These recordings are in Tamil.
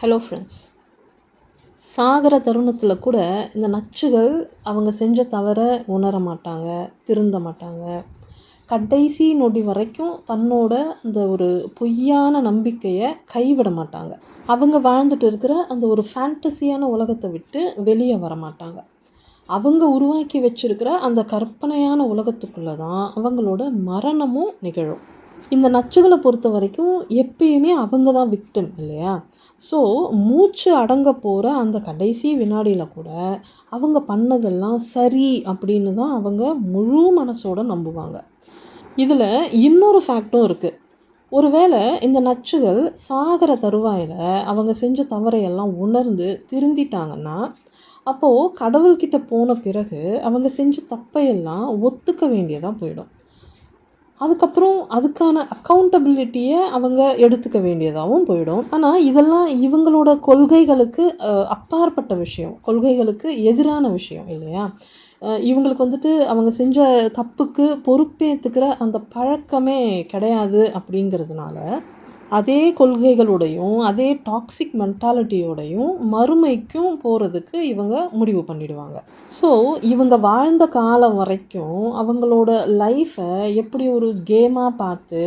Hello friends. சாகிற தருணத்தில் கூட இந்த நச்சுகள் அவங்க செஞ்ச தவற உணர மாட்டாங்க, திருந்த மாட்டாங்க. கடைசி நொடி வரைக்கும் தன்னோட அந்த ஒரு பொய்யான நம்பிக்கையை கைவிட மாட்டாங்க. அவங்க வாழ்ந்துட்டு இருக்கிற அந்த ஒரு ஃபேண்டஸியான உலகத்தை விட்டு வெளியே வர மாட்டாங்க. அவங்க உருவாக்கி வச்சிருக்கிற அந்த கற்பனையான உலகத்துக்குள்ளே தான் அவங்களோட மரணமும் நிகழும். இந்த நச்சுகளை பொறுத்த வரைக்கும் எப்பயுமே அவங்க தான் விக்டிம் இல்லையா? ஸோ மூச்சு அடங்க போகிற அந்த கடைசி வினாடியில் கூட அவங்க பண்ணதெல்லாம் சரி அப்படின்னு தான் அவங்க முழு மனசோடு நம்புவாங்க. இதில் இன்னொரு ஃபேக்டும் இருக்குது. ஒருவேளை இந்த நச்சுகள் சாகிற தருவாயில் அவங்க செஞ்ச தவறையெல்லாம் உணர்ந்து திருந்திட்டாங்கன்னா, அப்போது கடவுள்கிட்ட போன பிறகு அவங்க செஞ்ச தப்பையெல்லாம் ஒத்துக்க வேண்டியதாக போயிடும். அதுக்கப்புறம் அதுக்கான அக்கௌண்டபிலிட்டியை அவங்க எடுத்துக்க வேண்டியதாகவும் போயிடும். ஆனால் இதெல்லாம் இவங்களோட கொள்கைகளுக்கு அப்பாற்பட்ட விஷயம், கொள்கைகளுக்கு எதிரான விஷயம் இல்லையா? இவங்களுக்கு வந்துட்டு அவங்க செஞ்ச தப்புக்கு பொறுப்பேற்றுக்கிற அந்த பழக்கமே கிடையாது. அப்படிங்கிறதுனால அதே கொள்கைகளோடையும் அதே டாக்ஸிக் மென்டாலிட்டியோடையும் மறுமைக்கும் போகிறதுக்கு இவங்க முடிவு பண்ணிடுவாங்க. ஸோ இவங்க வாழ்ந்த காலம் வரைக்கும் அவங்களோட லைஃப்பை எப்படி ஒரு கேமாக பார்த்து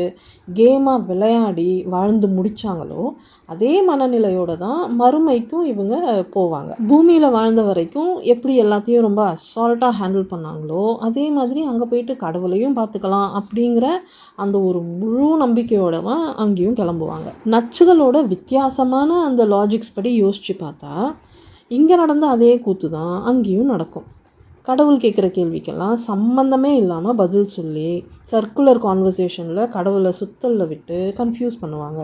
கேமாக விளையாடி வாழ்ந்து முடித்தாங்களோ அதே மனநிலையோடு தான் மறுமைக்கும் இவங்க போவாங்க. பூமியில் வாழ்ந்த வரைக்கும் எப்படி எல்லாத்தையும் ரொம்ப அசால்ட்டாக ஹேண்டில் பண்ணாங்களோ அதே மாதிரி அங்கே போயிட்டு கடவுளையும் பார்த்துக்கலாம் அப்படிங்கிற அந்த ஒரு முழு நம்பிக்கையோடு தான் அங்கேயும் கிளம்புவாங்க. நச்சுகளோட வித்தியாசமான அந்த லாஜிக்ஸ் படி யோசித்து பார்த்தா இங்கே நடந்த அதே கூத்து தான் அங்கேயும் நடக்கும். கடவுள் கேட்குற கேள்விக்கெல்லாம் சம்மந்தமே இல்லாமல் பதில் சொல்லி சர்க்குலர் கான்வர்சேஷனில் கடவுளை சுத்தலில் விட்டு கன்ஃபியூஸ் பண்ணுவாங்க,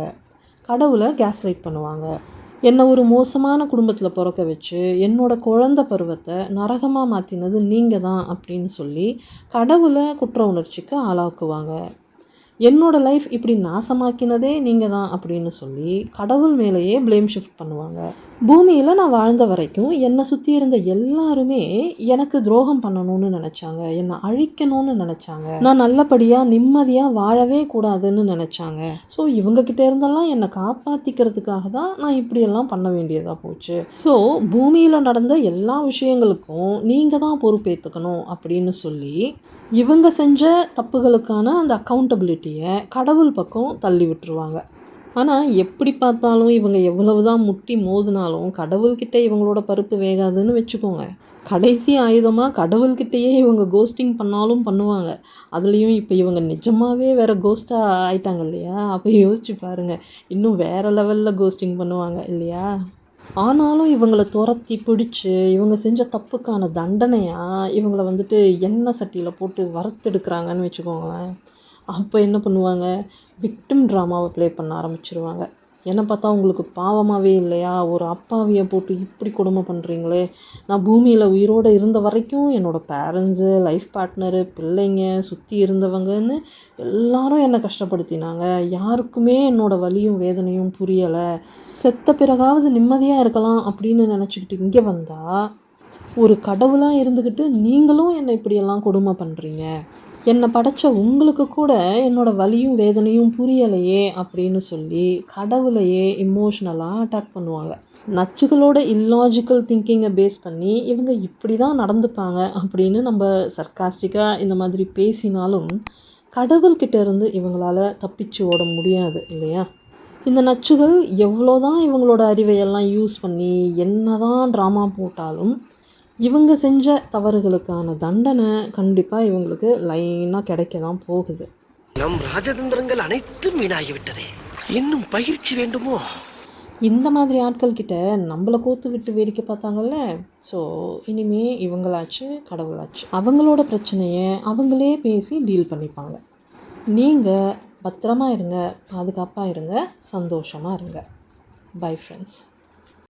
கடவுளை கேஸ்லைட் பண்ணுவாங்க. என்னை ஒரு மோசமான குடும்பத்தில் பிறக்க வச்சு என்னோடய குழந்தை பருவத்தை நரகமாக மாற்றினது நீங்கள் தான் அப்படின்னு சொல்லி கடவுளை குற்ற உணர்ச்சிக்கு ஆளாக்குவாங்க. என்னோடய லைஃப் இப்படி நாசமாக்கினதே நீங்கள் தான் அப்படின்னு சொல்லி கடவுள் மேலேயே ப்ளேம் ஷிஃப்ட் பண்ணுவாங்க. பூமியில் நான் வாழ்ந்த வரைக்கும் என்னை சுற்றி இருந்த எல்லாருமே எனக்கு துரோகம் பண்ணணும்னு நினச்சாங்க, என்னை அழிக்கணும்னு நினச்சாங்க, நான் நல்லபடியாக நிம்மதியாக வாழவே கூடாதுன்னு நினச்சாங்க. ஸோ இவங்கக்கிட்ட இருந்தெல்லாம் என்னை காப்பாற்றிக்கிறதுக்காக தான் நான் இப்படியெல்லாம் பண்ண வேண்டியதாக போச்சு. ஸோ பூமியில் நடந்த எல்லா விஷயங்களுக்கும் நீங்கள் தான் பொறுப்பேற்றுக்கணும் அப்படின்னு சொல்லி இவங்க செஞ்ச தப்புகளுக்கான அந்த அக்கௌண்டபிலிட்டியை கடவுள் பக்கம் தள்ளி விட்டுருவாங்க. ஆனால் எப்படி பார்த்தாலும் இவங்க எவ்வளவு தான் முட்டி மோதினாலும் கடவுள்கிட்ட இவங்களோட பருப்பு வேகாதுன்னு வச்சுக்கோங்க. கடைசி ஆயுதமாக கடவுள்கிட்டையே இவங்க கோஸ்டிங் பண்ணாலும் பண்ணுவாங்க. அதுலேயும் இப்போ இவங்க நிஜமாகவே வேறு கோஸ்ட்டாக ஆயிட்டாங்க இல்லையா? அப்போ யோசிச்சு பாருங்கள், இன்னும் வேறு லெவலில் கோஸ்டிங் பண்ணுவாங்க இல்லையா? ஆனாலும் இவங்களை துரத்தி பிடிச்சி இவங்க செஞ்ச தப்புக்கான தண்டனையாக இவங்களை வந்துட்டு எண்ணெய் சட்டியில் போட்டு வறுத்தெடுக்கிறாங்கன்னு வச்சுக்கோங்களேன். அப்போ என்ன பண்ணுவாங்க, விக்டிம் ட்ராமாவை ப்ளே பண்ண ஆரம்பிச்சிருவாங்க. என்னை பார்த்தா உங்களுக்கு பாவமாகவே இல்லையா? ஒரு அப்பாவியை போட்டு இப்படி கொடுமை பண்ணுறீங்களே, நான் பூமியில் உயிரோடு இருந்த வரைக்கும் என்னோடய பேரண்ட்ஸு, லைஃப் பார்ட்னரு, பிள்ளைங்க, சுற்றி இருந்தவங்கன்னு எல்லாரும் என்னை கஷ்டப்படுத்தினாங்க, யாருக்குமே என்னோடய வலியும் வேதனையும் புரியலை, செத்த பிறகாவது நிம்மதியாக இருக்கலாம் அப்படின்னு நினச்சிக்கிட்டு இங்கே வந்தால் ஒரு கடவுளாக இருந்துக்கிட்டு நீங்களும் என்னை இப்படியெல்லாம் கொடுமை பண்ணுறீங்க, என்னை படைத்த உங்களுக்கு கூட என்னோடய வலியும் வேதனையும் புரியலையே அப்படின்னு சொல்லி கடவுளையே இமோஷ்னலாக அட்டாக் பண்ணுவாங்க. நச்சுகளோட இல்லாஜிக்கல் திங்கிங்கை பேஸ் பண்ணி இவங்க இப்படி தான் நடந்துப்பாங்க அப்படின்னு நம்ம சர்க்காஸ்டிக்காக இந்த மாதிரி பேசினாலும் கடவுள்கிட்ட இருந்து இவங்களால தப்பிச்சு ஓட முடியாது இல்லையா? இந்த நச்சுகள் எவ்வளோ தான் இவங்களோட அறிவையெல்லாம் யூஸ் பண்ணி என்ன தான் ட்ராமா போட்டாலும் இவங்க செஞ்ச தவறுகளுக்கான தண்டனை கண்டிப்பாக இவங்களுக்கு லைனாக கிடைக்க தான் போகுது. நம் ராஜதந்திரங்கள் அனைத்தும் வீணாகிவிட்டதே, இன்னும் பயிற்சி வேண்டுமோ? இந்த மாதிரி ஆட்கள் கிட்ட நம்மளை கோத்து விட்டு வேடிக்கை பார்த்தாங்கல்ல, ஸோ இனிமே இவங்களாச்சு கடவுளாச்சு அவங்களோட பிரச்சனையை அவங்களே பேசி டீல் பண்ணிப்பாங்க. நீங்கள் பத்திரமா இருங்க, பாதுகாப்பாக இருங்க, சந்தோஷமாக இருங்க. Bye friends.